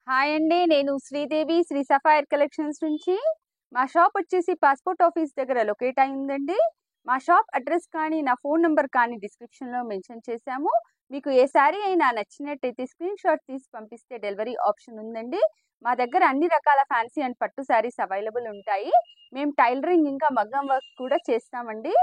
Hi అండి, నేను Sridevi Shri sapphire collections నుంచి. మా షాప్ వచ్చేసి పాస్పోర్ట్ ఆఫీస్ దగ్గర లొకేట్ అయిందండి. మా షాప్ అడ్రస్ కానీ నా ఫోన్ నెంబర్ కానీ డిస్క్రిప్షన్లో మెన్షన్ చేశాము. మీకు ఏ శారీ అయినా నచ్చినట్టయితే స్క్రీన్ షాట్ తీసి పంపిస్తే డెలివరీ ఆప్షన్ ఉందండి. మా దగ్గర అన్ని రకాల ఫ్యాన్సీ అండ్ పట్టు శారీస్ అవైలబుల్ ఉంటాయి. మేము టైలరింగ్ ఇంకా మగ్గం వర్క్ కూడా చేస్తామండి.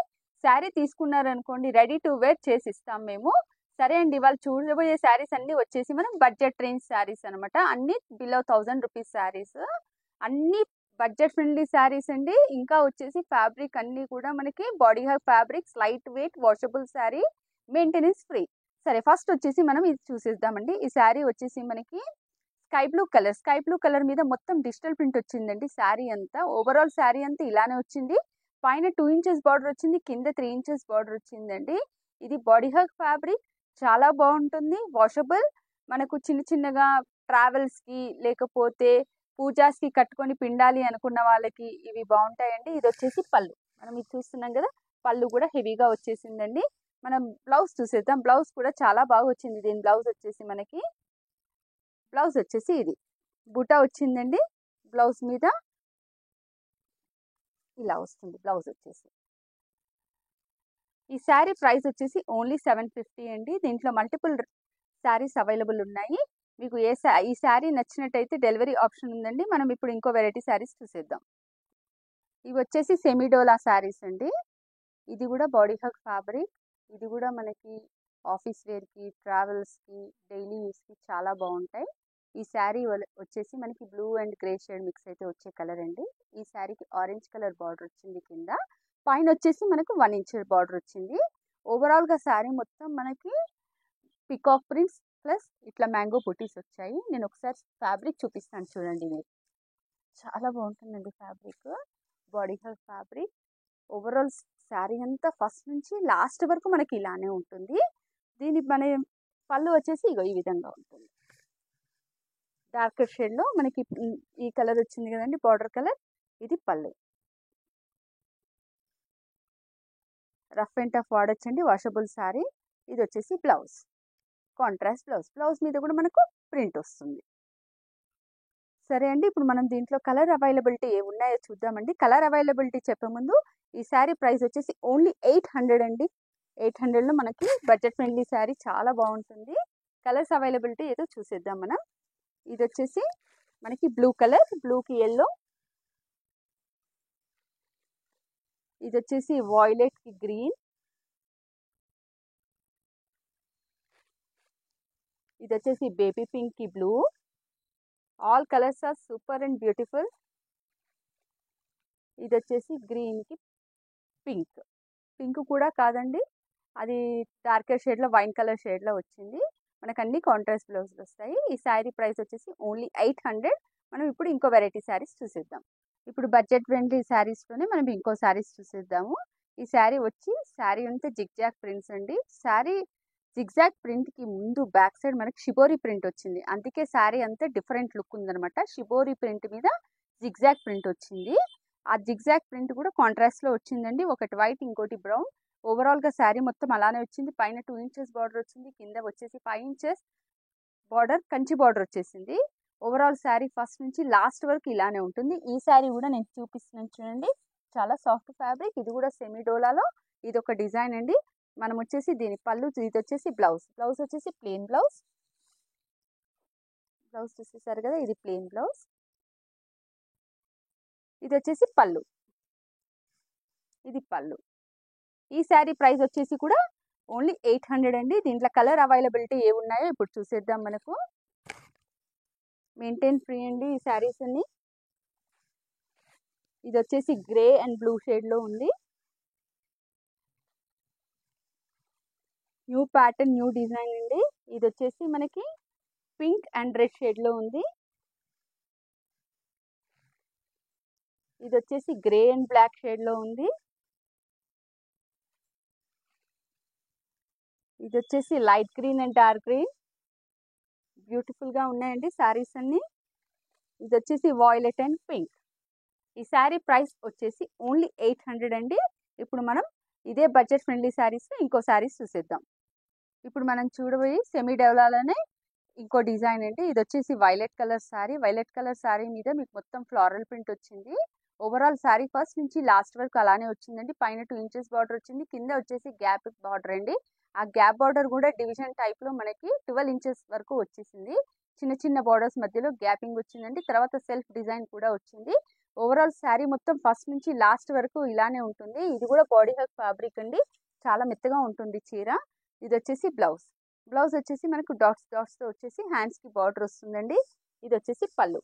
శారీ తీసుకున్నారనుకోండి, రెడీ టు వేర్ చేసి ఇస్తాం మేము. సరే అండి, వాళ్ళు చూడబోయే శారీస్ అన్నీ వచ్చేసి మనం బడ్జెట్ రేంజ్ శారీస్ అనమాట. అన్ని బిలో 1000 రూపీస్ శారీస్, అన్ని బడ్జెట్ ఫ్రెండ్లీ శారీస్ అండి. ఇంకా వచ్చేసి ఫ్యాబ్రిక్ అన్నీ కూడా మనకి body hug fabrics, light weight washable sari, maintenance free. సరే, ఫస్ట్ వచ్చేసి మనం ఇది చూసేద్దామండి. ఈ శారీ వచ్చేసి మనకి స్కై బ్లూ కలర్ మీద మొత్తం డిజిటల్ ప్రింట్ వచ్చిందండి. శారీ అంతా ఓవరాల్ శారీ అంతా ఇలానే వచ్చింది. పైన 2 ఇంచెస్ బార్డర్ వచ్చింది, కింద 3 ఇంచెస్ బార్డర్ వచ్చిందండి. ఇది బాడీ హగ్ ఫ్యాబ్రిక్, చాలా బాగుంటుంది, వాషబుల్. మనకు చిన్న చిన్నగా ట్రావెల్స్కి లేకపోతే పూజాస్కి కట్టుకొని పిండాలి అనుకున్న వాళ్ళకి ఇవి బాగుంటాయండి. ఇది వచ్చేసి పళ్ళు, మనం ఇది చూస్తున్నాం కదా, పళ్ళు కూడా హెవీగా వచ్చేసిందండి. మనం బ్లౌజ్ చూసేద్దాం. బ్లౌజ్ కూడా చాలా బాగా వచ్చింది. దీని బ్లౌజ్ వచ్చేసి ఇది బూటా వచ్చిందండి. బ్లౌజ్ మీద ఇలా వస్తుంది. బ్లౌజ్ వచ్చేసి ఈ శారీ ప్రైస్ వచ్చేసి ఓన్లీ 750 అండి. దీంట్లో మల్టిపుల్ శారీస్ అవైలబుల్ ఉన్నాయి. మీకు ఈ శారీ నచ్చినట్టయితే డెలివరీ ఆప్షన్ ఉందండి. మనం ఇప్పుడు ఇంకో వెరైటీ శారీస్ చూసేద్దాం. ఇవి వచ్చేసి సెమీడోలా శారీస్ అండి. ఇది కూడా బాడీ హగ్ ఫ్యాబ్రిక్. ఇది కూడా మనకి ఆఫీస్ వేర్కి, ట్రావెల్స్కి, డైలీ యూస్కి చాలా బాగుంటాయి. ఈ శారీ వచ్చేసి మనకి blue and grey shade mix అయితే వచ్చే కలర్ అండి. ఈ శారీకి ఆరెంజ్ కలర్ బార్డర్ వచ్చింది. కింద పైన వచ్చేసి మనకు 1 ఇంచ్ బార్డర్ వచ్చింది. ఓవరాల్గా శారీ మొత్తం మనకి పికాక్ ప్రింట్స్ ప్లస్ ఇట్లా మ్యాంగో బుటీస్ వచ్చాయి. నేను ఒకసారి ఫ్యాబ్రిక్ చూపిస్తాను చూడండి. మీరు చాలా బాగుంటుందండి fabric, body hug fabric. Overall sari అంతా ఫస్ట్ నుంచి లాస్ట్ వరకు మనకి ఇలానే ఉంటుంది. దీని మన పళ్ళు వచ్చేసి ఇగో ఈ విధంగా ఉంటుంది. డార్కర్ షేడ్లో మనకి ఈ కలర్ వచ్చింది కదండి, బార్డర్ కలర్. ఇది పళ్ళు. రఫ్ అండ్ టఫ్ వాడొచ్చండి, వాషబుల్ శారీ. ఇది వచ్చేసి బ్లౌజ్, కాంట్రాస్ట్ బ్లౌజ్. బ్లౌజ్ మీద కూడా మనకు ప్రింట్ వస్తుంది. సరే అండి, ఇప్పుడు మనం దీంట్లో కలర్ అవైలబిలిటీ ఏ ఉన్నాయో చూద్దామండి. కలర్ అవైలబిలిటీ చెప్పే ముందు ఈ శారీ ప్రైస్ వచ్చేసి ఓన్లీ 800 అండి. 800లో మనకి బడ్జెట్ ఫ్రెండ్లీ శారీ చాలా బాగుంటుంది. కలర్స్ అవైలబిలిటీ ఏదో చూసేద్దాం మనం. ఇది వచ్చేసి మనకి బ్లూ కలర్, బ్లూకి ఎల్లో. ఇది వచ్చేసి వాయిలెట్కి గ్రీన్. ఇది వచ్చేసి బేబీ పింక్కి blue. All colours are super and beautiful. ఇది వచ్చేసి గ్రీన్కి పింక్. పింక్ కూడా కాదండి, అది డార్కర్ షేడ్లో వైన్ కలర్ షేడ్లో వచ్చింది. మనకు అన్ని కాంట్రాస్ట్ బ్లౌజులు వస్తాయి. ఈ శారీ ప్రైస్ వచ్చేసి ఓన్లీ 800. మనం ఇప్పుడు ఇంకో వెరైటీ శారీస్ చూసేద్దాం. ఇప్పుడు బడ్జెట్ ఫ్రెండ్లీ శారీస్లోనే మనం ఇంకో శారీస్ చూసేద్దాము. ఈ శారీ అంతా జిగ్జాగ్ ప్రింట్స్ అండి. శారీ జిగ్జాగ్ ప్రింట్కి ముందు బ్యాక్ సైడ్ మనకి షిబోరి ప్రింట్ వచ్చింది. అందుకే శారీ అంతా డిఫరెంట్ లుక్ ఉందనమాట. షిబోరి ప్రింట్ మీద జిగ్జాగ్ ప్రింట్ వచ్చింది. ఆ జిగ్జాగ్ ప్రింట్ కూడా కాంట్రాస్ట్లో వచ్చిందండి. ఒకటి వైట్, ఇంకోటి బ్రౌన్. ఓవరాల్గా శారీ మొత్తం అలానే వచ్చింది. పైన 2 ఇంచెస్ బార్డర్ వచ్చింది, కింద వచ్చేసి 5 ఇంచెస్ బార్డర్, కంచి బార్డర్ వచ్చేసింది. ఓవరాల్ శారీ ఫస్ట్ నుంచి లాస్ట్ వరకు ఇలానే ఉంటుంది. ఈ శారీ కూడా నేను చూపిస్తున్నాను చూడండి, చాలా సాఫ్ట్ ఫ్యాబ్రిక్. ఇది కూడా సెమీడోలాలో ఇది ఒక డిజైన్ అండి. మనం వచ్చేసి దీని పళ్ళు, ఇది వచ్చేసి బ్లౌజ్ వచ్చేసి ప్లెయిన్ బ్లౌజ్ చూసేసారు కదా, ఇది ప్లెయిన్ బ్లౌజ్. ఇది వచ్చేసి పళ్ళు, ఇది పళ్ళు. ఈ శారీ ప్రైస్ వచ్చేసి కూడా ఓన్లీ 800 అండి. దీంట్లో కలర్ అవైలబిలిటీ ఏ ఉన్నాయో ఇప్పుడు చూసేద్దాం. మనకు మెయింటైన్ ఫ్రీ అండి ఈ శారీస్ అన్ని. ఇది వచ్చేసి గ్రే అండ్ బ్లూ షేడ్లో ఉంది. న్యూ ప్యాటర్న్, న్యూ డిజైన్ అండి. ఇది వచ్చేసి మనకి పింక్ అండ్ రెడ్ షేడ్లో ఉంది. ఇది వచ్చేసి గ్రే అండ్ బ్లాక్ షేడ్లో ఉంది. ఇది వచ్చేసి light green and dark green. బ్యూటిఫుల్గా ఉన్నాయండి శారీస్ అన్ని. ఇది వచ్చేసి వాయిలెట్ అండ్ పింక్. ఈ శారీ ప్రైస్ వచ్చేసి ఓన్లీ 800 అండి. ఇప్పుడు మనం ఇదే బడ్జెట్ ఫ్రెండ్లీ శారీస్లో ఇంకో శారీస్ చూసేద్దాం. ఇప్పుడు మనం చూడబోయి సెమీ డెవలాలోనే ఇంకో డిజైన్ అండి. ఇది వచ్చేసి violet colour sari. Violet colour sari మీద మీకు మొత్తం ఫ్లోరల్ ప్రింట్ వచ్చింది. ఓవరాల్ శారీ ఫస్ట్ నుంచి లాస్ట్ వరకు అలానే వచ్చిందండి. పైన 2 ఇంచెస్ బార్డర్ వచ్చింది. కింద వచ్చేసి గ్యాప్ బార్డర్ అండి. ఆ గ్యాప్ బార్డర్ కూడా డివిజన్ టైప్ లో మనకి 12 ఇంచెస్ వరకు వచ్చేసింది. చిన్న చిన్న బార్డర్స్ మధ్యలో గ్యాపింగ్ వచ్చిందండి. తర్వాత సెల్ఫ్ డిజైన్ కూడా వచ్చింది. ఓవరాల్ శారీ మొత్తం ఫస్ట్ నుంచి లాస్ట్ వరకు ఇలానే ఉంటుంది. ఇది కూడా బాడీ హగ్ ఫ్యాబ్రిక్ అండి. చాలా మెత్తగా ఉంటుంది చీర. ఇది వచ్చేసి బ్లౌజ్. బ్లౌజ్ వచ్చేసి మనకు డాట్స్ డాట్స్ తో వచ్చేసి హ్యాండ్స్ కి బార్డర్ వస్తుందండి. ఇది వచ్చేసి పళ్ళు.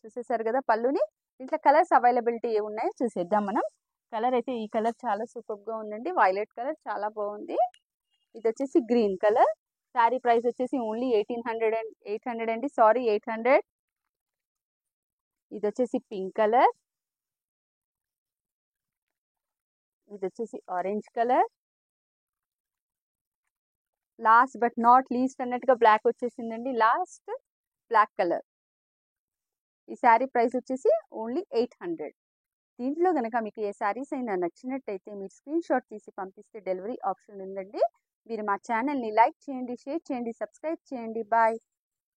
చూసేసారు కదా పళ్ళుని. దీంట్లో కలర్స్ అవైలబిలిటీ ఏ ఉన్నాయో చూసేద్దాం మనం. కలర్ అయితే ఈ కలర్ చాలా సూపర్ గా ఉందండి. వైలెట్ కలర్ చాలా బాగుంది. ఇది వచ్చేసి గ్రీన్ కలర్. శారీ ప్రైస్ వచ్చేసి ఓన్లీ 800 అండి. సారీ 800. ఇది వచ్చేసి పింక్ కలర్. ఇది వచ్చేసి orange color. Last but not least అన్నట్టుగా బ్లాక్ వచ్చేసిందండి. Last black color. ఈ శారీ ప్రైస్ వచ్చేసి ఓన్లీ 800. దీంట్లో కనుక మీకు ఏ శారీస్ అయినా నచ్చినట్టయితే మీరు స్క్రీన్ షాట్ తీసి పంపిస్తే డెలివరీ ఆప్షన్ ఉందండి. మీరు మా ఛానల్ని లైక్ చేయండి, షేర్ చేయండి, సబ్స్క్రైబ్ చేయండి. బాయ్.